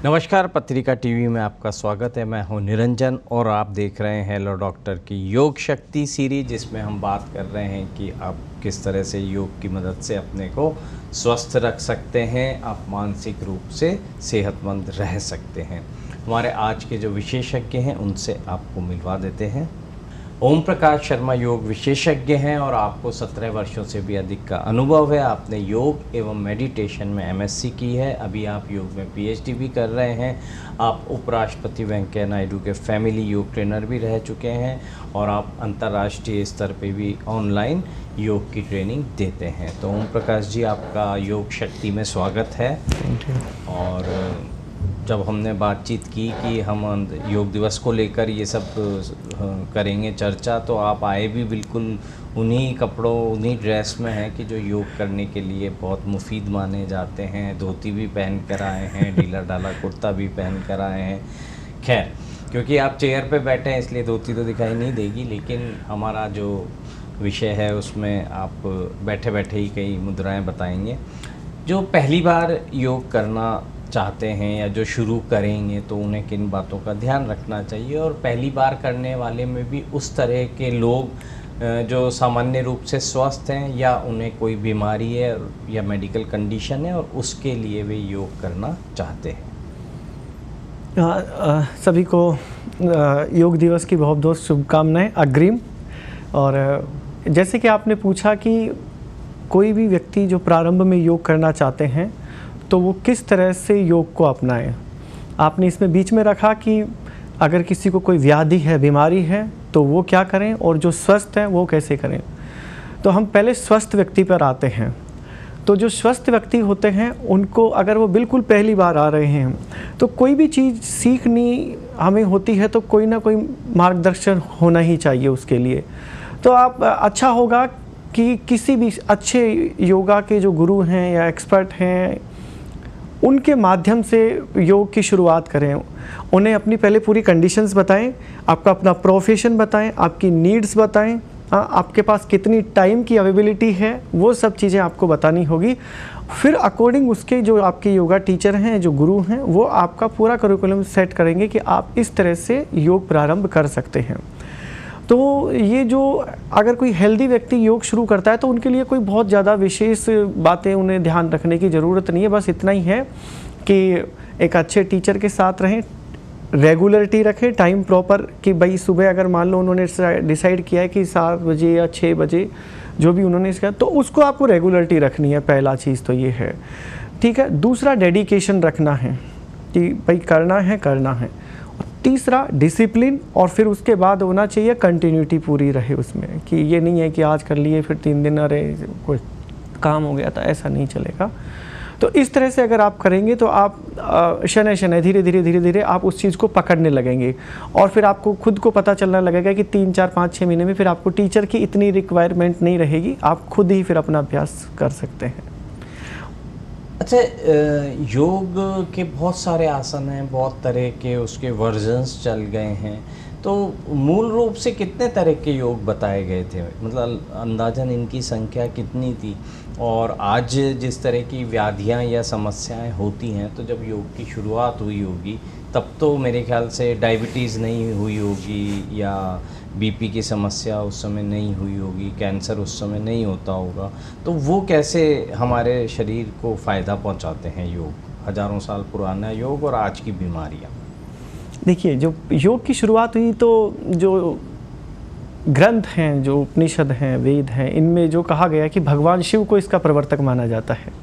नमस्कार, पत्रिका टीवी में आपका स्वागत है। मैं हूं निरंजन और आप देख रहे हैं हेलो डॉक्टर की योग शक्ति सीरीज, जिसमें हम बात कर रहे हैं कि आप किस तरह से योग की मदद से अपने को स्वस्थ रख सकते हैं, आप मानसिक रूप से सेहतमंद रह सकते हैं। हमारे आज के जो विशेषज्ञ हैं उनसे आपको मिलवा देते हैं। ओम प्रकाश शर्मा योग विशेषज्ञ हैं और आपको 17 वर्षों से भी अधिक का अनुभव है। आपने योग एवं मेडिटेशन में एमएससी की है, अभी आप योग में पीएचडी भी कर रहे हैं। आप उपराष्ट्रपति वेंकैया नायडू के फैमिली योग ट्रेनर भी रह चुके हैं और आप अंतर्राष्ट्रीय स्तर पे भी ऑनलाइन योग की ट्रेनिंग देते हैं। तो ओम प्रकाश जी, आपका योग शक्ति में स्वागत है। और जब हमने बातचीत की कि हम योग दिवस को लेकर ये सब करेंगे चर्चा, तो आप आए भी बिल्कुल उन्हीं कपड़ों, उन्हीं ड्रेस में हैं कि जो योग करने के लिए बहुत मुफीद माने जाते हैं। धोती भी पहन कर आए हैं, ढीला ढाला कुर्ता भी पहन कर आए हैं। खैर, क्योंकि आप चेयर पे बैठे हैं इसलिए धोती तो दिखाई नहीं देगी, लेकिन हमारा जो विषय है उसमें आप बैठे बैठे ही कई मुद्राएं बताएंगे। जो पहली बार योग करना चाहते हैं या जो शुरू करेंगे तो उन्हें किन बातों का ध्यान रखना चाहिए, और पहली बार करने वाले में भी उस तरह के लोग जो सामान्य रूप से स्वस्थ हैं या उन्हें कोई बीमारी है या मेडिकल कंडीशन है और उसके लिए वे योग करना चाहते हैं। सभी को योग दिवस की बहुत बहुत शुभकामनाएं अग्रिम। और जैसे कि आपने पूछा कि कोई भी व्यक्ति जो प्रारंभ में योग करना चाहते हैं तो वो किस तरह से योग को अपनाएं। आपने इसमें बीच में रखा कि अगर किसी को कोई व्याधि है, बीमारी है, तो वो क्या करें, और जो स्वस्थ है वो कैसे करें। तो हम पहले स्वस्थ व्यक्ति पर आते हैं। तो जो स्वस्थ व्यक्ति होते हैं उनको अगर वो बिल्कुल पहली बार आ रहे हैं तो कोई भी चीज़ सीखनी हमें होती है तो कोई ना कोई मार्गदर्शन होना ही चाहिए उसके लिए। तो आप अच्छा होगा कि किसी भी अच्छे योगा के जो गुरु हैं या एक्सपर्ट हैं उनके माध्यम से योग की शुरुआत करें। उन्हें अपनी पहले पूरी कंडीशंस बताएं, आपका अपना प्रोफेशन बताएं, आपकी नीड्स बताएं, आपके पास कितनी टाइम की अवेलेबिलिटी है, वो सब चीज़ें आपको बतानी होगी। फिर अकॉर्डिंग उसके जो आपके योगा टीचर हैं, जो गुरु हैं, वो आपका पूरा करिकुलम सेट करेंगे कि आप इस तरह से योग प्रारंभ कर सकते हैं। तो ये जो अगर कोई हेल्दी व्यक्ति योग शुरू करता है तो उनके लिए कोई बहुत ज़्यादा विशेष बातें उन्हें ध्यान रखने की ज़रूरत नहीं है। बस इतना ही है कि एक अच्छे टीचर के साथ रहें, रेगुलरिटी रखें, टाइम प्रॉपर कि भाई सुबह अगर मान लो उन्होंने डिसाइड किया है कि 7 बजे या 6 बजे जो भी उन्होंने इसका, तो उसको आपको रेगुलरिटी रखनी है। पहला चीज़ तो ये है, ठीक है। दूसरा डेडिकेशन रखना है कि भाई करना है। तीसरा डिसिप्लिन, और फिर उसके बाद होना चाहिए कंटिन्यूटी पूरी रहे उसमें, कि ये नहीं है कि आज कर लिए फिर 3 दिन अरे कोई काम हो गया था, ऐसा नहीं चलेगा। तो इस तरह से अगर आप करेंगे तो आप शनै धीरे धीरे आप उस चीज़ को पकड़ने लगेंगे और फिर आपको खुद को पता चलने लगेगा कि 3, 4, 5, 6 महीने में फिर आपको टीचर की इतनी रिक्वायरमेंट नहीं रहेगी, आप खुद ही फिर अपना अभ्यास कर सकते हैं। अच्छा, योग के बहुत सारे आसन हैं, बहुत तरह के उसके वर्जन्स चल गए हैं, तो मूल रूप से कितने तरह के योग बताए गए थे, मतलब अंदाजन इनकी संख्या कितनी थी? और आज जिस तरह की व्याधियां या समस्याएं होती हैं, तो जब योग की शुरुआत हुई होगी तब तो मेरे ख्याल से डायबिटीज़ नहीं हुई होगी या बीपी की समस्या उस समय नहीं हुई होगी, कैंसर उस समय नहीं होता होगा। तो वो कैसे हमारे शरीर को फ़ायदा पहुंचाते हैं योग, हज़ारों साल पुराना योग और आज की बीमारियां? देखिए, जो योग की शुरुआत हुई तो जो ग्रंथ हैं, जो उपनिषद हैं, वेद हैं, इनमें जो कहा गया कि भगवान शिव को इसका प्रवर्तक माना जाता है।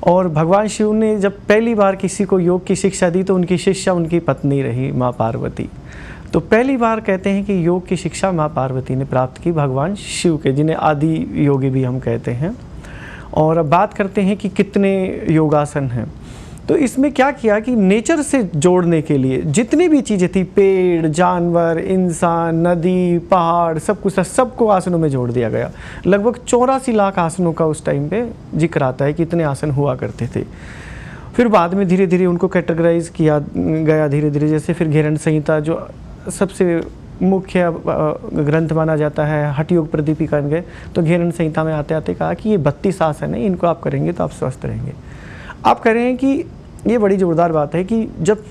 और भगवान शिव ने जब पहली बार किसी को योग की शिक्षा दी तो उनकी शिष्या उनकी पत्नी रही, माँ पार्वती। तो पहली बार कहते हैं कि योग की शिक्षा माँ पार्वती ने प्राप्त की भगवान शिव के, जिन्हें आदि योगी भी हम कहते हैं। और अब बात करते हैं कि कितने योगासन हैं। तो इसमें क्या किया कि नेचर से जोड़ने के लिए जितनी भी चीज़ें थी, पेड़, जानवर, इंसान, नदी, पहाड़, सब कुछ, सबको आसनों में जोड़ दिया गया। लगभग 84 लाख आसनों का उस टाइम पे जिक्र आता है कि इतने आसन हुआ करते थे। फिर बाद में धीरे धीरे उनको कैटेगराइज किया गया धीरे धीरे। जैसे फिर घेरण संहिता जो सबसे मुख्य ग्रंथ माना जाता है, हठ योग प्रदीपिका गए, तो घेरण संहिता में आते आते कहा कि ये 32 आसन है, इनको आप करेंगे तो आप स्वस्थ रहेंगे। आप कह रहे हैं कि ये बड़ी ज़ोरदार बात है कि जब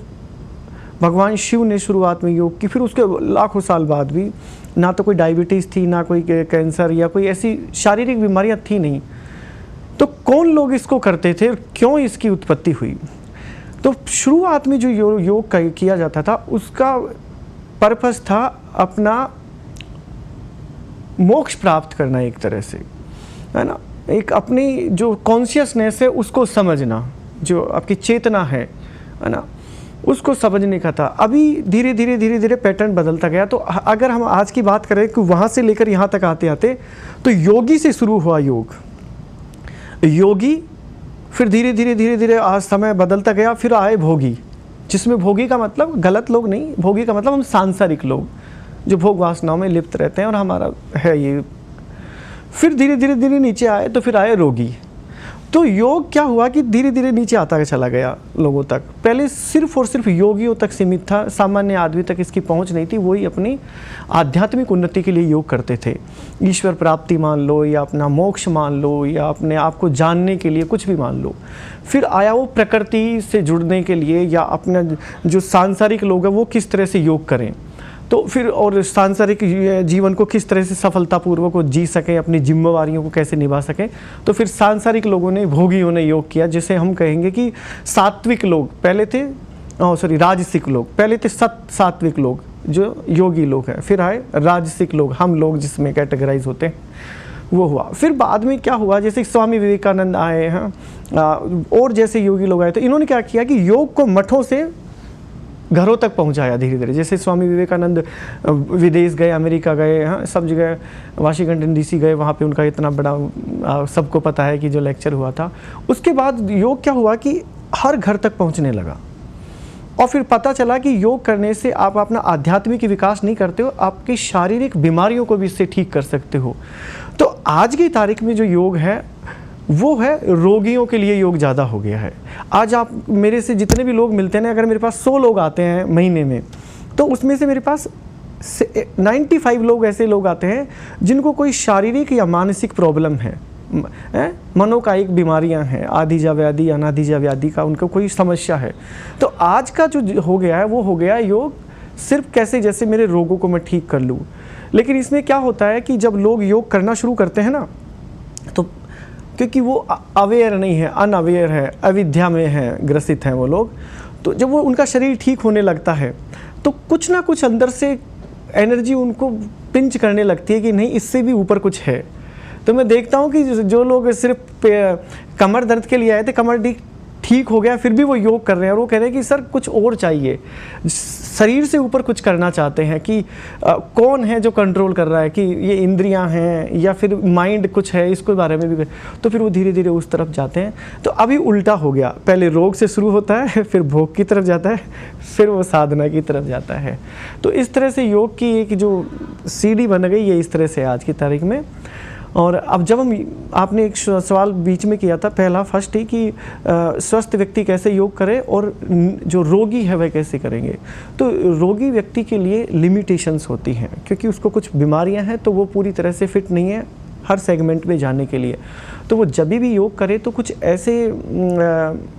भगवान शिव ने शुरुआत में योग की, फिर उसके लाखों साल बाद भी ना तो कोई डायबिटीज़ थी, ना कोई कैंसर या कोई ऐसी शारीरिक बीमारियां थी नहीं, तो कौन लोग इसको करते थे और क्यों इसकी उत्पत्ति हुई? तो शुरुआत में जो योग किया जाता था उसका पर्पस था अपना मोक्ष प्राप्त करना, एक तरह से, है ना, एक अपनी जो कॉन्शियसनेस है उसको समझना, जो आपकी चेतना है ना, उसको समझने का था। अभी धीरे धीरे पैटर्न बदलता गया। तो अगर हम आज की बात करें कि वहाँ से लेकर यहाँ तक आते आते तो योगी से शुरू हुआ योग, योगी, फिर धीरे धीरे आज समय बदलता गया, फिर आए भोगी, जिसमें भोगी का मतलब गलत लोग नहीं, भोगी का मतलब हम सांसारिक लोग जो भोग वासनाओं में लिप्त रहते हैं और हमारा है ये। फिर धीरे धीरे नीचे आए तो फिर आए रोगी। तो योग क्या हुआ कि धीरे धीरे नीचे आता चला गया लोगों तक। पहले सिर्फ और सिर्फ योगियों तक सीमित था, सामान्य आदमी तक इसकी पहुंच नहीं थी। वही अपनी आध्यात्मिक उन्नति के लिए योग करते थे, ईश्वर प्राप्ति मान लो या अपना मोक्ष मान लो या अपने आप को जानने के लिए कुछ भी मान लो। फिर आया वो प्रकृति से जुड़ने के लिए या अपना जो सांसारिक लोग हैं वो किस तरह से योग करें, तो फिर और सांसारिक जीवन को किस तरह से सफलतापूर्वक वो जी सकें, अपनी जिम्मेवारियों को कैसे निभा सकें। तो फिर सांसारिक लोगों ने, भोगियों ने योग किया, जिसे हम कहेंगे कि सात्विक लोग पहले थे, राजसिक लोग पहले थे, सात्विक लोग जो योगी लोग हैं, फिर आए राजसिक लोग, हम लोग जिसमें कैटेगराइज होते हैं, वो हुआ। फिर बाद में क्या हुआ, जैसे स्वामी विवेकानंद आए हैं और जैसे योगी लोग आए, तो इन्होंने क्या किया कि योग को मठों से घरों तक पहुंचाया धीरे धीरे। जैसे स्वामी विवेकानंद विदेश गए, अमेरिका गए, हाँ, सब जगह, वाशिंगटन डीसी गए, वहाँ पे उनका इतना बड़ा सबको पता है कि जो लेक्चर हुआ था। उसके बाद योग क्या हुआ कि हर घर तक पहुँचने लगा और फिर पता चला कि योग करने से आप अपना आध्यात्मिक विकास नहीं करते हो, आपकी शारीरिक बीमारियों को भी इससे ठीक कर सकते हो। तो आज की तारीख में जो योग है वो है रोगियों के लिए योग ज़्यादा हो गया है। आज आप मेरे से जितने भी लोग मिलते हैं ना, अगर मेरे पास 100 लोग आते हैं महीने में, तो उसमें से मेरे पास 95 लोग ऐसे लोग आते हैं जिनको कोई शारीरिक या मानसिक प्रॉब्लम है, मनोकायिक बीमारियां हैं, आदिजा व्याधि, अनादिजा व्याधि का उनको कोई समस्या है। तो आज का जो हो गया है वो हो गया योग सिर्फ कैसे जैसे मेरे रोगों को मैं ठीक कर लूँ। लेकिन इसमें क्या होता है कि जब लोग योग करना शुरू करते हैं ना, तो क्योंकि वो अवेयर नहीं है, अनअवेयर है, अविद्या में है, ग्रसित हैं वो लोग, तो जब वो उनका शरीर ठीक होने लगता है तो कुछ ना कुछ अंदर से एनर्जी उनको पिंच करने लगती है कि नहीं, इससे भी ऊपर कुछ है। तो मैं देखता हूँ कि जो लोग सिर्फ कमर दर्द के लिए आए थे, कमर ठीक हो गया, फिर भी वो योग कर रहे हैं और वो कह रहे हैं कि सर कुछ और चाहिए, शरीर से ऊपर कुछ करना चाहते हैं कि कौन है जो कंट्रोल कर रहा है, कि ये इंद्रियां हैं या फिर माइंड कुछ है, इसके बारे में भी। तो फिर वो धीरे धीरे उस तरफ जाते हैं। तो अभी उल्टा हो गया, पहले रोग से शुरू होता है, फिर भोग की तरफ जाता है, फिर वो साधना की तरफ जाता है। तो इस तरह से योग की एक जो सीढ़ी बन गई है इस तरह से आज की तारीख में। और अब जब आपने एक सवाल बीच में किया था, पहला फर्स्ट ही कि स्वस्थ व्यक्ति कैसे योग करे और जो रोगी है वह कैसे करेंगे। तो रोगी व्यक्ति के लिए लिमिटेशंस होती हैं, क्योंकि उसको कुछ बीमारियां हैं तो वो पूरी तरह से फिट नहीं है हर सेगमेंट में जाने के लिए। तो वो जब भी योग करे तो कुछ ऐसे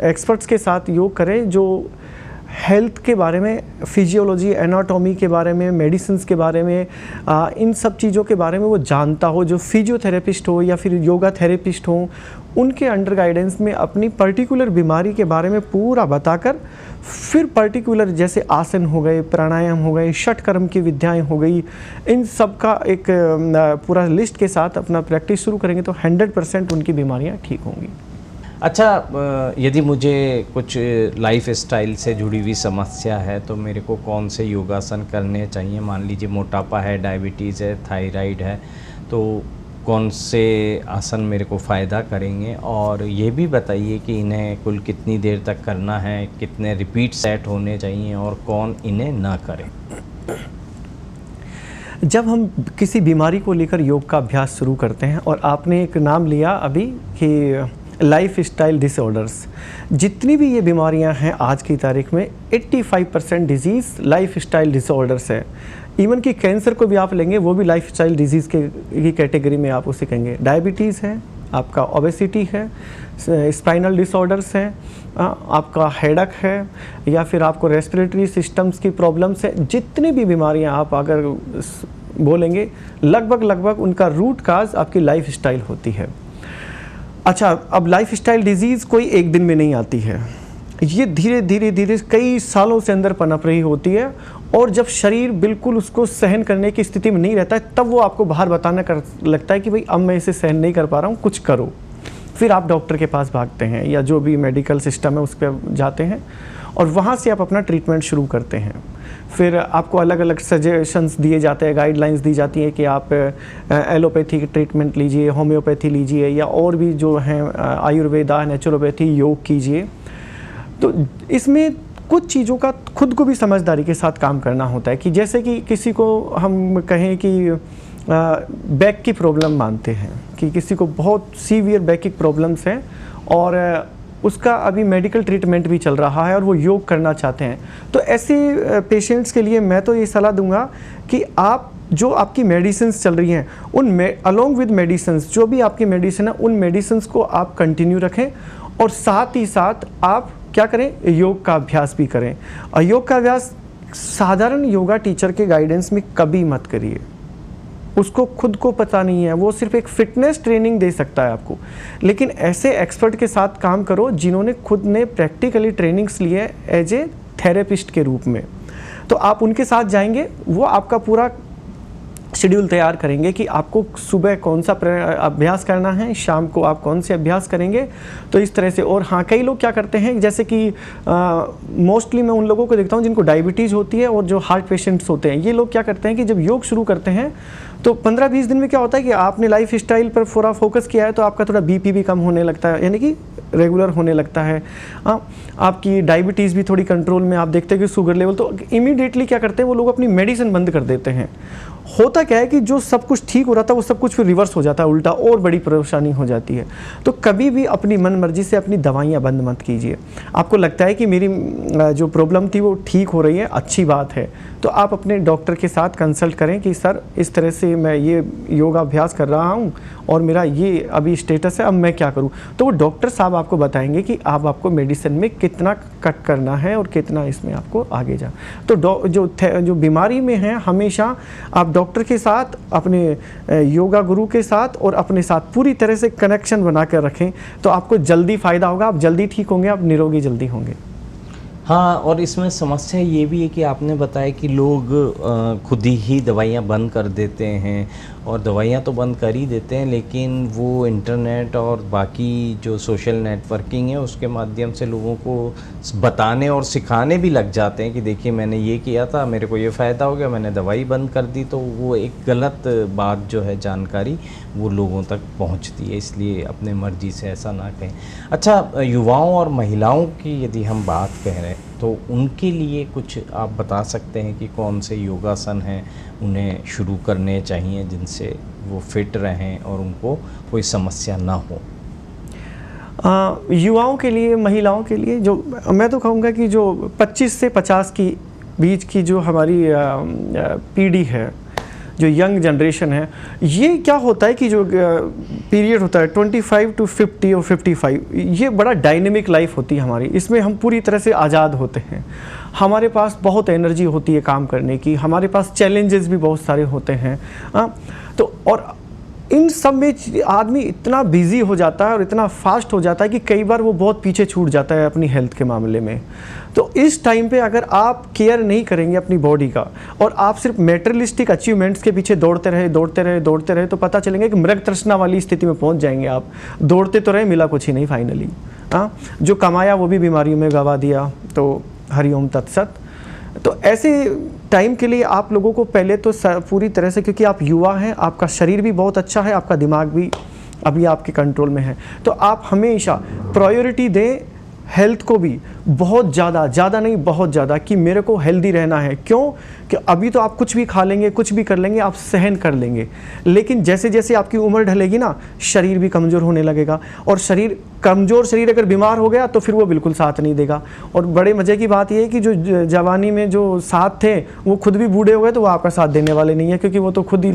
एक्सपर्ट्स के साथ योग करे जो हेल्थ के बारे में, फिजियोलॉजी, एनाटॉमी के बारे में, मेडिसिन्स के बारे में, इन सब चीज़ों के बारे में वो जानता हो, जो फिजियोथेरेपिस्ट हो या फिर योगा थेरेपिस्ट हो, उनके अंडर गाइडेंस में अपनी पर्टिकुलर बीमारी के बारे में पूरा बताकर फिर पर्टिकुलर जैसे आसन हो गए, प्राणायाम हो गए, षटकर्म की विद्याएं हो गई, इन सब का एक पूरा लिस्ट के साथ अपना प्रैक्टिस शुरू करेंगे तो 100% उनकी बीमारियां ठीक होंगी। अच्छा, यदि मुझे कुछ लाइफ स्टाइल से जुड़ी हुई समस्या है तो मेरे को कौन से योगासन करने चाहिए? मान लीजिए मोटापा है, डायबिटीज़ है, थायराइड है, तो कौन से आसन मेरे को फ़ायदा करेंगे? और ये भी बताइए कि इन्हें कुल कितनी देर तक करना है, कितने रिपीट सेट होने चाहिए और कौन इन्हें ना करे? जब हम किसी बीमारी को लेकर योग का अभ्यास शुरू करते हैं, और आपने एक नाम लिया अभी कि लाइफ स्टाइल डिसऑर्डर्स, जितनी भी ये बीमारियां हैं आज की तारीख में 85% डिजीज़ लाइफ स्टाइल डिसऑर्डर्स है। इवन कि कैंसर को भी आप लेंगे वो भी लाइफ स्टाइल डिजीज़ की कैटेगरी में आप उसे कहेंगे। डायबिटीज़ है, आपका ओबेसिटी है, स्पाइनल डिसऑर्डर्स हैं, आपका हेडक है, या फिर आपको रेस्पिरेटरी सिस्टम्स की प्रॉब्लम्स है, जितनी भी बीमारियां आप अगर बोलेंगे लगभग उनका रूट काज आपकी लाइफ स्टाइल होती है। अच्छा, अब लाइफ स्टाइल डिजीज़ कोई एक दिन में नहीं आती है, ये धीरे धीरे कई सालों से अंदर पनप रही होती है, और जब शरीर बिल्कुल उसको सहन करने की स्थिति में नहीं रहता है तब वो आपको बाहर बताना कर लगता है कि भाई अब मैं इसे सहन नहीं कर पा रहा हूँ, कुछ करो। फिर आप डॉक्टर के पास भागते हैं या जो भी मेडिकल सिस्टम है उस पर जाते हैं, और वहाँ से आप अपना ट्रीटमेंट शुरू करते हैं। फिर आपको अलग अलग सजेशंस दिए जाते हैं, गाइडलाइंस दी जाती है कि आप एलोपैथी ट्रीटमेंट लीजिए, होम्योपैथी लीजिए, या और भी जो हैं आयुर्वेदा, नेचुरोपैथी, योग कीजिए। तो इसमें कुछ चीज़ों का खुद को भी समझदारी के साथ काम करना होता है, कि जैसे कि किसी को हम कहें कि बैक की प्रॉब्लम मानते हैं, कि किसी को बहुत सीवियर बैकिक प्रॉब्लम्स हैं और उसका अभी मेडिकल ट्रीटमेंट भी चल रहा है और वो योग करना चाहते हैं, तो ऐसे पेशेंट्स के लिए मैं तो ये सलाह दूंगा कि आप जो आपकी मेडिसिन्स चल रही हैं उन अलोंग विद मेडिसिन्स, जो भी आपकी मेडिसिन है उन मेडिसिन्स को आप कंटिन्यू रखें, और साथ ही साथ आप क्या करें, योग का अभ्यास भी करें। और योग का अभ्यास साधारण योगा टीचर के गाइडेंस में कभी मत करिए, उसको खुद को पता नहीं है, वो सिर्फ एक फिटनेस ट्रेनिंग दे सकता है आपको, लेकिन ऐसे एक्सपर्ट के साथ काम करो जिन्होंने खुद ने प्रैक्टिकली ट्रेनिंग्स लिए एज ए थेरेपिस्ट के रूप में। तो आप उनके साथ जाएंगे, वो आपका पूरा शेड्यूल तैयार करेंगे कि आपको सुबह कौन सा अभ्यास करना है, शाम को आप कौन से अभ्यास करेंगे, तो इस तरह से। और हाँ, कई लोग क्या करते हैं, जैसे कि मोस्टली मैं उन लोगों को देखता हूँ जिनको डायबिटीज़ होती है और जो हार्ट पेशेंट्स होते हैं, ये लोग क्या करते हैं कि जब योग शुरू करते हैं तो 15-20 दिन में क्या होता है कि आपने लाइफ स्टाइल पर पूरा फोकस किया है, तो आपका थोड़ा बीपी भी कम होने लगता है, यानी कि रेगुलर होने लगता है। आपकी डायबिटीज़ भी थोड़ी कंट्रोल में, आप देखते हैं कि शुगर लेवल, तो इमीडिएटली क्या करते हैं वो लोग, अपनी मेडिसिन बंद कर देते हैं। होता क्या है कि जो सब कुछ ठीक हो रहा था वो सब कुछ फिर रिवर्स हो जाता है, उल्टा, और बड़ी परेशानी हो जाती है। तो कभी भी अपनी मन मर्जी से अपनी दवाइयाँ बंद मत कीजिए। आपको लगता है कि मेरी जो प्रॉब्लम थी वो ठीक हो रही है, अच्छी बात है, तो आप अपने डॉक्टर के साथ कंसल्ट करें कि सर इस तरह से मैं ये योगा अभ्यास कर रहा हूँ और मेरा ये अभी स्टेटस है, अब मैं क्या करूँ। तो वो डॉक्टर साहब आपको बताएंगे कि आपको मेडिसिन में कितना कट करना है और कितना इसमें आपको आगे जा। तो जो बीमारी में है, हमेशा आप डॉक्टर के साथ, अपने योगा गुरु के साथ और अपने साथ पूरी तरह से कनेक्शन बना कर रखें, तो आपको जल्दी फ़ायदा होगा, आप जल्दी ठीक होंगे, आप निरोगी जल्दी होंगे। हाँ, और इसमें समस्या ये भी है कि आपने बताया कि लोग खुद ही दवाइयाँ बंद कर देते हैं, और दवाइयाँ तो बंद कर ही देते हैं, लेकिन वो इंटरनेट और बाकी जो सोशल नेटवर्किंग है उसके माध्यम से लोगों को बताने और सिखाने भी लग जाते हैं कि देखिए मैंने ये किया था, मेरे को ये फ़ायदा हो गया, मैंने दवाई बंद कर दी। तो वो एक गलत बात जो है, जानकारी वो लोगों तक पहुंचती है, इसलिए अपने मर्जी से ऐसा ना कहें। अच्छा, युवाओं और महिलाओं की यदि हम बात कह रहे हैं तो उनके लिए कुछ आप बता सकते हैं कि कौन से योगासन हैं उन्हें शुरू करने चाहिए जिनसे वो फिट रहें और उनको कोई समस्या ना हो। युवाओं के लिए, महिलाओं के लिए, जो मैं तो कहूँगा कि जो 25 से 50 की बीच की जो हमारी पीढ़ी है, जो यंग जनरेशन है, ये क्या होता है कि जो पीरियड होता है 25 to 50 और 55, ये बड़ा डायनेमिक लाइफ होती है हमारी। इसमें हम पूरी तरह से आज़ाद होते हैं, हमारे पास बहुत एनर्जी होती है काम करने की, हमारे पास चैलेंजेस भी बहुत सारे होते हैं। तो और इन सब में आदमी इतना बिजी हो जाता है और इतना फास्ट हो जाता है कि कई बार वो बहुत पीछे छूट जाता है अपनी हेल्थ के मामले में। तो इस टाइम पे अगर आप केयर नहीं करेंगे अपनी बॉडी का, और आप सिर्फ मेटेरियलिस्टिक अचीवमेंट्स के पीछे दौड़ते रहे, तो पता चलेंगे कि मृग तृष्णा वाली स्थिति में पहुंच जाएंगे आप। दौड़ते तो रहे, मिला कुछ ही नहीं फाइनली। जो कमाया वो भी बीमारियों में गवा दिया। तो हरिओम तत्सत। तो ऐसे टाइम के लिए आप लोगों को पहले तो पूरी तरह से, क्योंकि आप युवा हैं, आपका शरीर भी बहुत अच्छा है, आपका दिमाग भी अभी आपके कंट्रोल में है, तो आप हमेशा प्रायोरिटी दें हेल्थ को भी। बहुत ज़्यादा नहीं, बहुत ज़्यादा, कि मेरे को हेल्दी रहना है। क्यों? कि अभी तो आप कुछ भी खा लेंगे, कुछ भी कर लेंगे, आप सहन कर लेंगे, लेकिन जैसे जैसे आपकी उम्र ढलेगी ना, शरीर भी कमज़ोर होने लगेगा, और कमज़ोर शरीर अगर बीमार हो गया तो फिर वो बिल्कुल साथ नहीं देगा। और बड़े मज़े की बात ये है कि जो जवानी में जो साथ थे वो खुद भी बूढ़े हो गए तो वो आपका साथ देने वाले नहीं है, क्योंकि वो तो खुद ही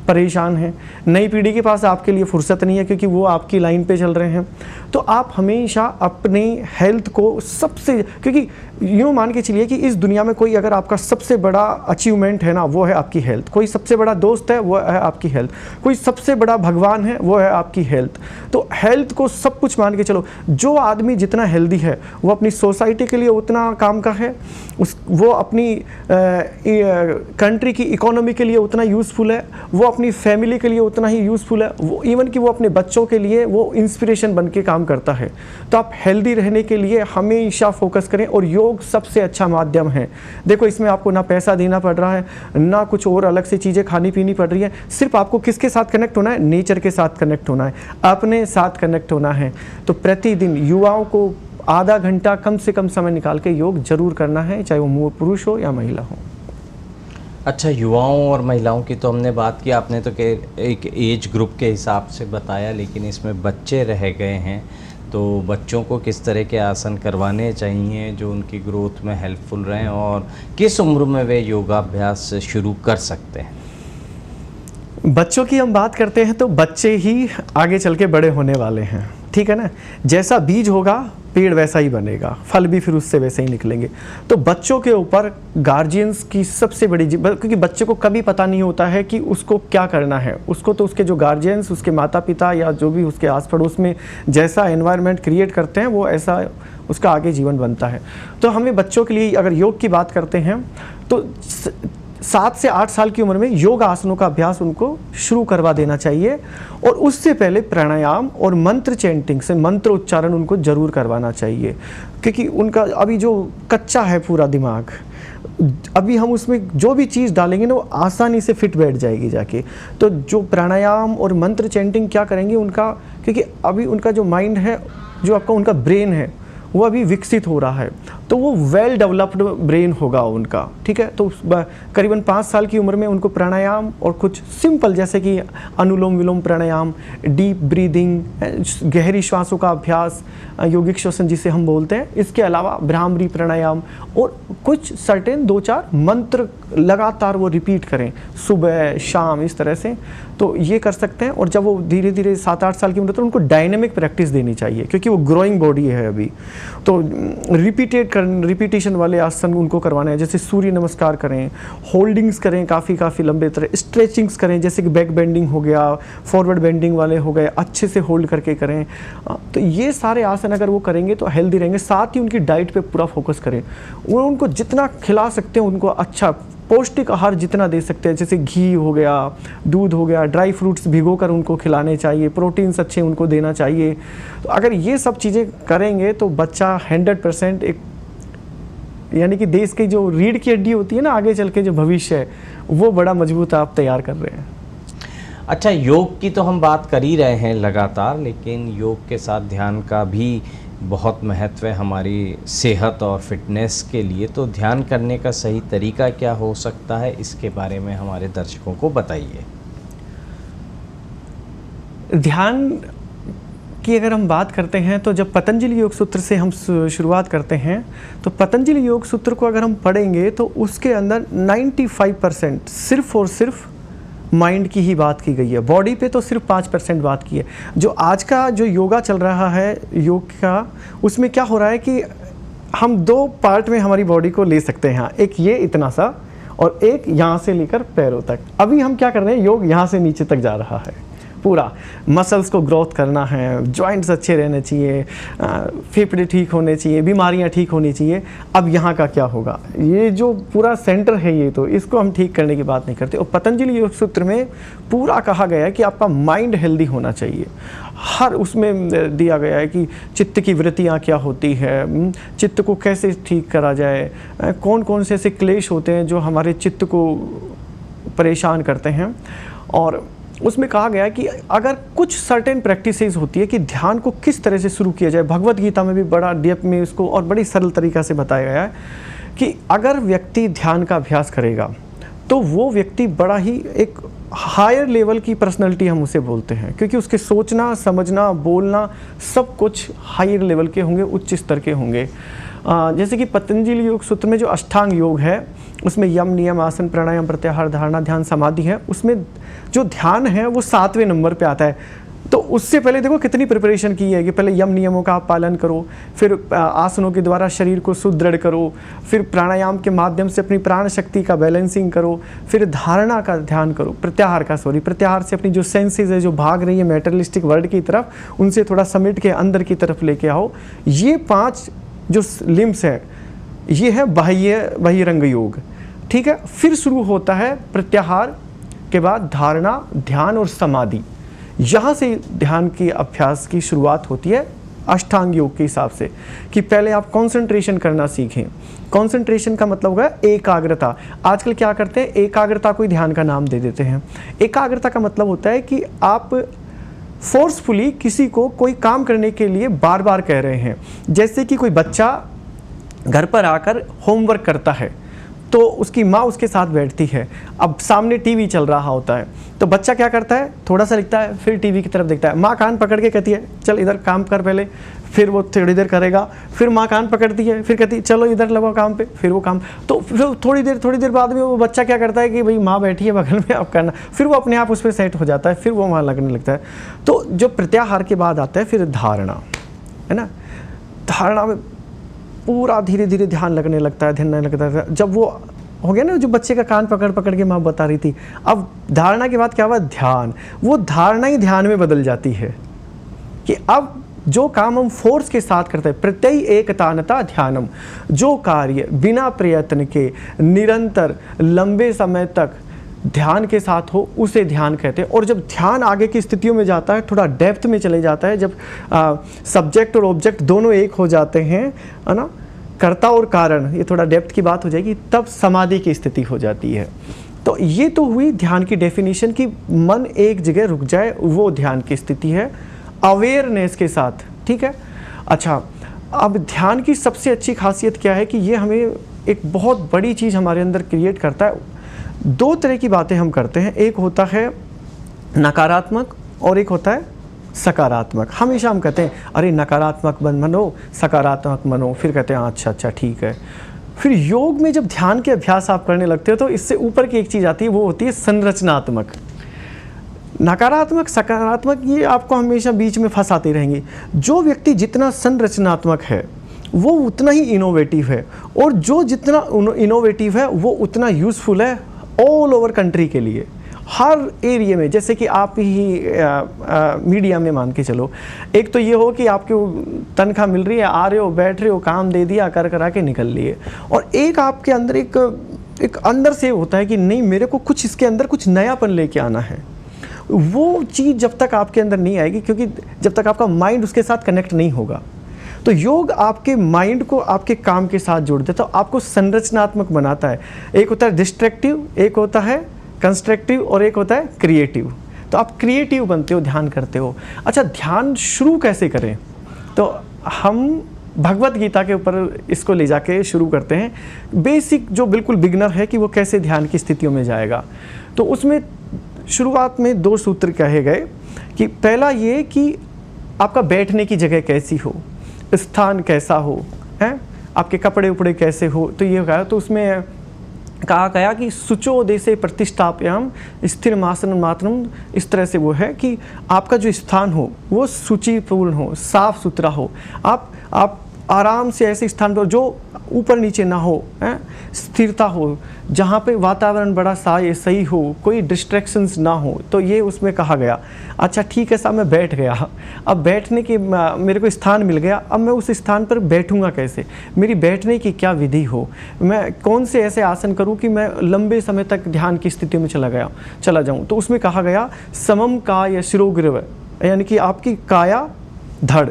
परेशान हैं। नई पीढ़ी के पास आपके लिए फुर्सत नहीं है, क्योंकि वो आपकी लाइन पे चल रहे हैं। तो आप हमेशा अपनी हेल्थ को सबसे, क्योंकि यूँ मान के चलिए कि इस दुनिया में कोई अगर आपका सबसे बड़ा अचीवमेंट है ना, वो है आपकी हेल्थ। कोई सबसे बड़ा दोस्त है, वो है आपकी हेल्थ। कोई सबसे बड़ा भगवान है, वो है आपकी हेल्थ। तो हेल्थ को सब कुछ मान के चलो। जो आदमी जितना हेल्दी है वो अपनी सोसाइटी के लिए उतना काम का है, वो अपनी कंट्री की इकोनॉमी के लिए उतना यूज़फुल है, वो अपनी फैमिली के लिए उतना ही यूज़फुल है, वो इवन कि वो अपने बच्चों के लिए वो इंस्पिरेशन बन के काम करता है। तो आप हेल्दी रहने के लिए हमेशा फोकस करें, और योग सबसे अच्छा माध्यम है। देखो, इसमें आपको ना पैसा देना पड़ रहा है, ना कुछ और अलग से चीज़ें खानी पीनी पड़ रही है। सिर्फ आपको किसके साथ कनेक्ट होना है? नेचर के साथ कनेक्ट होना है, अपने साथ कनेक्ट होना है। तो प्रतिदिन युवाओं को आधा घंटा कम से कम समय निकाल के योग जरूर करना है, चाहे वो पुरुष हो या महिला हो। अच्छा, युवाओं और महिलाओं की तो हमने बात की, आपने तो एक एज ग्रुप के हिसाब से बताया, लेकिन इसमें बच्चे रह गए हैं। तो बच्चों को किस तरह के आसन करवाने चाहिए जो उनकी ग्रोथ में हेल्पफुल रहें, और किस उम्र में वे योगाभ्यास शुरू कर सकते हैं? बच्चों की हम बात करते हैं तो बच्चे ही आगे चल के बड़े होने वाले हैं, ठीक है ना। जैसा बीज होगा पेड़ वैसा ही बनेगा, फल भी फिर उससे वैसे ही निकलेंगे। तो बच्चों के ऊपर गार्जियंस की सबसे बड़ी, क्योंकि बच्चे को कभी पता नहीं होता है कि उसको क्या करना है। उसको तो उसके जो गार्जियंस, उसके माता पिता या जो भी उसके आस पड़ोस में जैसा एनवायरनमेंट क्रिएट करते हैं, वो ऐसा उसका आगे जीवन बनता है। तो हमें बच्चों के लिए अगर योग की बात करते हैं तो 7 से 8 साल की उम्र में योग आसनों का अभ्यास उनको शुरू करवा देना चाहिए, और उससे पहले प्राणायाम और मंत्र चैंटिंग से मंत्र उच्चारण उनको जरूर करवाना चाहिए। क्योंकि उनका अभी जो कच्चा है पूरा दिमाग, अभी हम उसमें जो भी चीज़ डालेंगे ना वो आसानी से फिट बैठ जाएगी जाके। तो जो प्राणायाम और मंत्र चैंटिंग क्या करेंगे उनका, क्योंकि अभी उनका जो माइंड है, जो आपका उनका ब्रेन है, वो अभी विकसित हो रहा है, तो वो वेल डेवलप्ड ब्रेन होगा उनका, ठीक है। तो करीबन 5 साल की उम्र में उनको प्राणायाम और कुछ सिंपल जैसे कि अनुलोम विलोम प्राणायाम, डीप ब्रीदिंग, गहरी श्वासों का अभ्यास, योगिक श्वसन जिसे हम बोलते हैं, इसके अलावा भ्रामरी प्राणायाम, और कुछ सर्टेन 2-4 मंत्र लगातार वो रिपीट करें सुबह शाम इस तरह से, तो ये कर सकते हैं। और जब वो धीरे धीरे 7-8 साल की उम्र तो उनको डायनेमिक प्रैक्टिस देनी चाहिए, क्योंकि वो ग्रोइंग बॉडी है अभी। तो रिपीटेशन वाले आसन उनको करवाने हैं, जैसे सूर्य नमस्कार करें, होल्डिंग्स करें काफ़ी लंबे तरह, स्ट्रेचिंग्स करें जैसे कि बैक बेंडिंग हो गया, फॉरवर्ड बेंडिंग वाले हो गए, अच्छे से होल्ड करके करें। तो ये सारे आसन अगर वो करेंगे तो हेल्दी रहेंगे। साथ ही उनकी डाइट पे पूरा फोकस करें, वो उनको जितना खिला सकते हैं, उनको अच्छा पौष्टिक आहार जितना दे सकते हैं, जैसे घी हो गया, दूध हो गया, ड्राई फ्रूट्स भिगोकर उनको खिलाने चाहिए, प्रोटीन्स अच्छे उनको देना चाहिए। तो अगर ये सब चीज़ें करेंगे तो बच्चा 100% एक, यानी कि देश की जो रीढ़ की हड्डी होती है ना, आगे चल के जो भविष्य है, वो बड़ा मजबूत आप तैयार कर रहे हैं। अच्छा, योग की तो हम बात कर ही रहे हैं लगातार, लेकिन योग के साथ ध्यान का भी बहुत महत्व है हमारी सेहत और फिटनेस के लिए। तो ध्यान करने का सही तरीका क्या हो सकता है, इसके बारे में हमारे दर्शकों को बताइए। ध्यान की अगर हम बात करते हैं तो जब पतंजलि योग सूत्र से हम शुरुआत करते हैं, तो पतंजलि योग सूत्र को अगर हम पढ़ेंगे तो उसके अंदर 95% सिर्फ और सिर्फ माइंड की ही बात की गई है। बॉडी पे तो सिर्फ 5% बात की है। जो आज का जो योगा चल रहा है योग का, उसमें क्या हो रहा है कि हम 2 पार्ट में हमारी बॉडी को ले सकते हैं। एक ये इतना सा, और एक यहाँ से लेकर पैरों तक। अभी हम क्या कर रहे हैं, योग यहाँ से नीचे तक जा रहा है। पूरा मसल्स को ग्रोथ करना है, जॉइंट्स अच्छे रहने चाहिए, फेफड़े ठीक होने चाहिए, बीमारियां ठीक होनी चाहिए। अब यहाँ का क्या होगा, ये जो पूरा सेंटर है ये, तो इसको हम ठीक करने की बात नहीं करते। और पतंजलि योग सूत्र में पूरा कहा गया है कि आपका माइंड हेल्दी होना चाहिए। हर उसमें दिया गया है कि चित्त की वृत्तियाँ क्या होती है, चित्त को कैसे ठीक करा जाए, कौन कौन से ऐसे क्लेश होते हैं जो हमारे चित्त को परेशान करते हैं। और उसमें कहा गया है कि अगर कुछ सर्टेन प्रैक्टिसेस होती है कि ध्यान को किस तरह से शुरू किया जाए। भगवत गीता में भी बड़ा डेप्थ में इसको और बड़ी सरल तरीक़ा से बताया गया है कि अगर व्यक्ति ध्यान का अभ्यास करेगा तो वो व्यक्ति बड़ा ही एक हायर लेवल की पर्सनैलिटी हम उसे बोलते हैं, क्योंकि उसके सोचना, समझना, बोलना सब कुछ हायर लेवल के होंगे, उच्च स्तर के होंगे। जैसे कि पतंजलि योग सूत्र में जो अष्टांग योग है उसमें यम, नियम, आसन, प्राणायाम, प्रत्याहार, धारणा, ध्यान, समाधि है। उसमें जो ध्यान है वो 7वें नंबर पे आता है। तो उससे पहले देखो कितनी प्रिपरेशन की है कि पहले यम नियमों का आप पालन करो, फिर आसनों के द्वारा शरीर को सुदृढ़ करो, फिर प्राणायाम के माध्यम से अपनी प्राण शक्ति का बैलेंसिंग करो, फिर धारणा का ध्यान करो, प्रत्याहार से अपनी जो सेंसेस है जो भाग रही है मेटेरियलिस्टिक वर्ल्ड की तरफ, उनसे थोड़ा समेट के अंदर की तरफ लेके आओ। ये 5 जो लिम्स है ये है बहिरंग योग, ठीक है। फिर शुरू होता है प्रत्याहार के बाद धारणा, ध्यान और समाधि। यहाँ से ध्यान के अभ्यास की शुरुआत होती है अष्टांग योग के हिसाब से, कि पहले आप कंसंट्रेशन करना सीखें। कंसंट्रेशन का मतलब होगा एकाग्रता। आजकल क्या करते हैं, एकाग्रता को ही ध्यान का नाम दे देते हैं। एकाग्रता का मतलब होता है कि आप फोर्सफुली किसी को कोई काम करने के लिए बार बार कह रहे हैं। जैसे कि कोई बच्चा घर पर आकर होमवर्क करता है तो उसकी माँ उसके साथ बैठती है, अब सामने टीवी चल रहा होता है तो बच्चा क्या करता है, थोड़ा सा लिखता है, फिर टीवी की तरफ देखता है। माँ कान पकड़ के कहती है चल इधर काम कर पहले, फिर वो थोड़ी देर करेगा, फिर माँ कान पकड़ती है, फिर कहती है चलो इधर लगो काम पे, फिर वो काम। तो फिर थोड़ी देर बाद में वो बच्चा क्या करता है कि भाई माँ बैठी है बगल में, अब करना, फिर वो अपने आप उस पर सेट हो जाता है, फिर वो वहाँ लगने लगता है। तो जो प्रत्याहार के बाद आता है फिर धारणा, है ना। धारणा में पूरा धीरे धीरे ध्यान लगने लगता है, जब वो हो गया ना जो बच्चे का कान पकड़ के माँ बता रही थी। अब धारणा के बाद क्या हुआ, ध्यान। वो धारणा ही ध्यान में बदल जाती है कि अब जो काम हम फोर्स के साथ करते हैं, प्रत्यय एकतानता ध्यानम, जो कार्य बिना प्रयत्न के निरंतर लंबे समय तक ध्यान के साथ हो उसे ध्यान कहते हैं। और जब ध्यान आगे की स्थितियों में जाता है, थोड़ा डेप्थ में चले जाता है, जब सब्जेक्ट और ऑब्जेक्ट दोनों एक हो जाते हैं, है ना, कर्ता और कारण, ये थोड़ा डेप्थ की बात हो जाएगी, तब समाधि की स्थिति हो जाती है। तो ये तो हुई ध्यान की डेफिनेशन कि मन एक जगह रुक जाए, वो ध्यान की स्थिति है अवेयरनेस के साथ, ठीक है। अच्छा, अब ध्यान की सबसे अच्छी खासियत क्या है कि ये हमें एक बहुत बड़ी चीज़ हमारे अंदर क्रिएट करता है। 2 तरह की बातें हम करते हैं, एक होता है नकारात्मक और एक होता है सकारात्मक। हमेशा हम कहते हैं अरे नकारात्मक मनो, सकारात्मक मनो, फिर कहते हैं अच्छा ठीक है। फिर योग में जब ध्यान के अभ्यास आप करने लगते हो तो इससे ऊपर की एक चीज़ आती है, वो होती है संरचनात्मक। नकारात्मक, सकारात्मक ये आपको हमेशा बीच में फंसाती रहेंगी। जो व्यक्ति जितना संरचनात्मक है वो उतना ही इनोवेटिव है, और जो जितना इनोवेटिव है वो उतना यूज़फुल है ऑल ओवर कंट्री के लिए, हर एरिया में। जैसे कि आप ही मीडिया में मान के चलो, एक तो ये हो कि आपको तनख्वाह मिल रही है, आ रहे हो, बैठ रहे हो, काम दे दिया, करा के निकल लिए, और एक आपके अंदर एक अंदर से होता है कि नहीं मेरे को कुछ इसके अंदर कुछ नयापन लेके आना है। वो चीज़ जब तक आपके अंदर नहीं आएगी, क्योंकि जब तक आपका माइंड उसके साथ कनेक्ट नहीं होगा, तो योग आपके माइंड को आपके काम के साथ जोड़ देता है, तो आपको संरचनात्मक बनाता है। एक होता है डिस्ट्रक्टिव, एक होता है कंस्ट्रक्टिव, और एक होता है क्रिएटिव। तो आप क्रिएटिव बनते हो, ध्यान करते हो। अच्छा, ध्यान शुरू कैसे करें, तो हम भगवत गीता के ऊपर इसको ले जाके शुरू करते हैं। बेसिक जो बिल्कुल बिगनर है कि वो कैसे ध्यान की स्थितियों में जाएगा, तो उसमें शुरुआत में 2 सूत्र कहे गए कि पहला ये कि आपका बैठने की जगह कैसी हो, स्थान कैसा हो, हैं, आपके कपड़े उपड़े कैसे हो, तो ये कहा। तो उसमें कहा गया कि शुचो देशे प्रतिष्ठाप्याम स्थिरमासन मात्रम, इस तरह से वो है कि आपका जो स्थान हो वो शुचिपूर्ण हो, साफ सुथरा हो, आप आराम से ऐसे स्थान पर जो ऊपर नीचे ना हो, स्थिरता हो, जहाँ पे वातावरण बड़ा सही हो, कोई डिस्ट्रैक्शंस ना हो। तो ये उसमें कहा गया। अच्छा ठीक है साहब, मैं बैठ गया, अब बैठने की मेरे को स्थान मिल गया, अब मैं उस स्थान पर बैठूंगा कैसे, मेरी बैठने की क्या विधि हो, मैं कौन से ऐसे आसन करूं कि मैं लंबे समय तक ध्यान की स्थिति में चला जाऊं। तो उसमें कहा गया समम काय शिरोग्रीव, यानी कि आपकी काया धड़,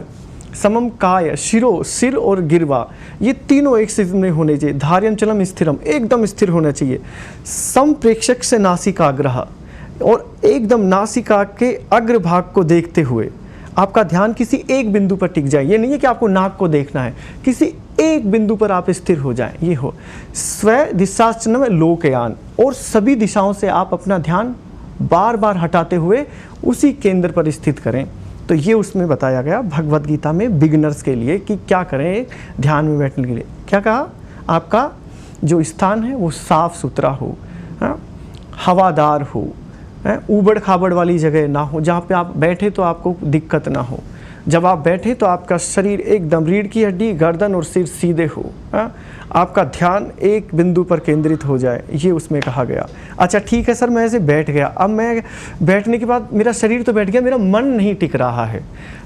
समम काय शिरो, सिर और गिरवा, ये तीनों एक स्थिति में होने चाहिए। धार्यम चलम स्थिरम, एकदम स्थिर होना चाहिए। सम प्रेक्षक से नासिकाग्रह, और एकदम नासिका के अग्रभाग को देखते हुए आपका ध्यान किसी एक बिंदु पर टिक जाए। ये नहीं है कि आपको नाक को देखना है, किसी एक बिंदु पर आप स्थिर हो जाएं। ये हो स्व दिशाचन में लोकयान, और सभी दिशाओं से आप अपना ध्यान बार बार हटाते हुए उसी केंद्र पर स्थित करें। तो ये उसमें बताया गया भगवत गीता में बिगिनर्स के लिए कि क्या करें ध्यान में बैठने के लिए। क्या कहा, आपका जो स्थान है वो साफ सुथरा हो, हवादार हो, ऊबड़ खाबड़ वाली जगह ना हो, जहाँ पे आप बैठे तो आपको दिक्कत ना हो। जब आप बैठे तो आपका शरीर एकदम रीढ़ की हड्डी, गर्दन और सिर सीधे हो, आपका ध्यान एक बिंदु पर केंद्रित हो जाए, ये उसमें कहा गया। अच्छा ठीक है सर, मैं ऐसे बैठ गया, अब मैं बैठने के बाद मेरा शरीर तो बैठ गया, मेरा मन नहीं टिक रहा है,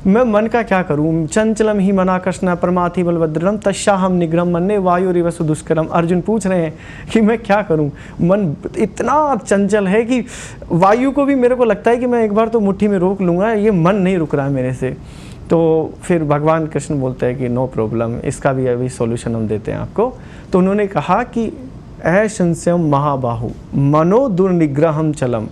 मैं मन का क्या करूं? चंचलम ही मनाकर्षण परमाथि बलभद्रम तस्याहम निग्रहम मन्ने वायुरिव सुदुष्करम। अर्जुन पूछ रहे हैं कि मैं क्या करूं, मन इतना चंचल है कि वायु को भी मेरे को लगता है कि मैं एक बार तो मुट्ठी में रोक लूँगा, ये मन नहीं रुक रहा है मेरे से। तो फिर भगवान कृष्ण बोलते हैं कि नो प्रॉब्लम, इसका भी अभी सॉल्यूशन हम देते हैं आपको। तो उन्होंने कहा कि संशयम महाबाहु मनो दुर्निग्रहम चलम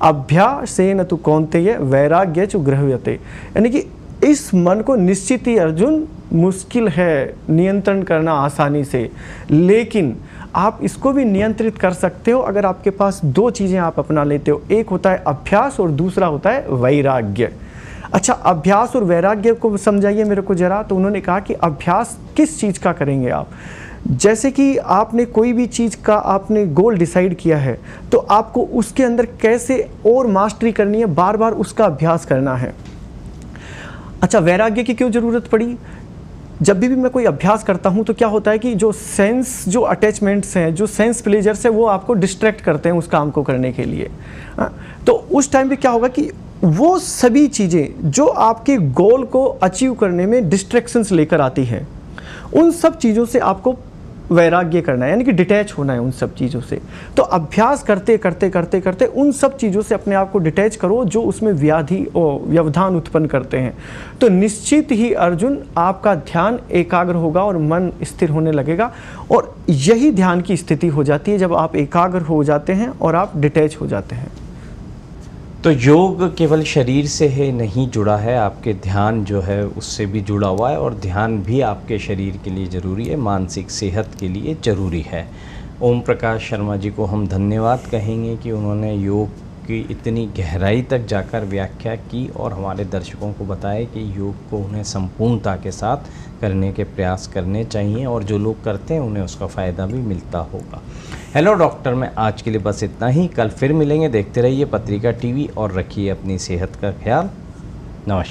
अभ्यासेन तु कौन्तेय वैराग्य चु गृह्यते। यानी कि इस मन को निश्चित ही अर्जुन मुश्किल है नियंत्रण करना आसानी से, लेकिन आप इसको भी नियंत्रित कर सकते हो अगर आपके पास दो चीज़ें आप अपना लेते हो। एक होता है अभ्यास और दूसरा होता है वैराग्य। अच्छा, अभ्यास और वैराग्य को समझाइए मेरे को जरा। तो उन्होंने कहा कि अभ्यास किस चीज़ का करेंगे आप, जैसे कि आपने कोई भी चीज़ का आपने गोल डिसाइड किया है तो आपको उसके अंदर कैसे और मास्टरी करनी है, बार बार उसका अभ्यास करना है। अच्छा, वैराग्य की क्यों ज़रूरत पड़ी? जब भी मैं कोई अभ्यास करता हूं तो क्या होता है कि जो सेंस, जो अटैचमेंट्स हैं, जो सेंस प्लेजर्स है, वो आपको डिस्ट्रैक्ट करते हैं उस काम को करने के लिए। तो उस टाइम पे क्या होगा कि वो सभी चीज़ें जो आपके गोल को अचीव करने में डिस्ट्रैक्शंस लेकर आती है, उन सब चीज़ों से आपको वैराग्य करना है, यानी कि डिटैच होना है उन सब चीज़ों से। तो अभ्यास करते करते करते करते उन सब चीज़ों से अपने आप को डिटैच करो जो उसमें व्याधि और व्यवधान उत्पन्न करते हैं। तो निश्चित ही अर्जुन आपका ध्यान एकाग्र होगा और मन स्थिर होने लगेगा, और यही ध्यान की स्थिति हो जाती है जब आप एकाग्र हो जाते हैं और आप डिटैच हो जाते हैं। तो योग केवल शरीर से है नहीं जुड़ा है, आपके ध्यान जो है उससे भी जुड़ा हुआ है, और ध्यान भी आपके शरीर के लिए ज़रूरी है, मानसिक सेहत के लिए ज़रूरी है। ओम प्रकाश शर्मा जी को हम धन्यवाद कहेंगे कि उन्होंने योग की इतनी गहराई तक जाकर व्याख्या की और हमारे दर्शकों को बताया कि योग को उन्हें संपूर्णता के साथ करने के प्रयास करने चाहिए, और जो लोग करते हैं उन्हें उसका फ़ायदा भी मिलता होगा। हेलो डॉक्टर में आज के लिए बस इतना ही। कल फिर मिलेंगे। देखते रहिए पत्रिका टीवी और रखिए अपनी सेहत का ख्याल। नमस्कार।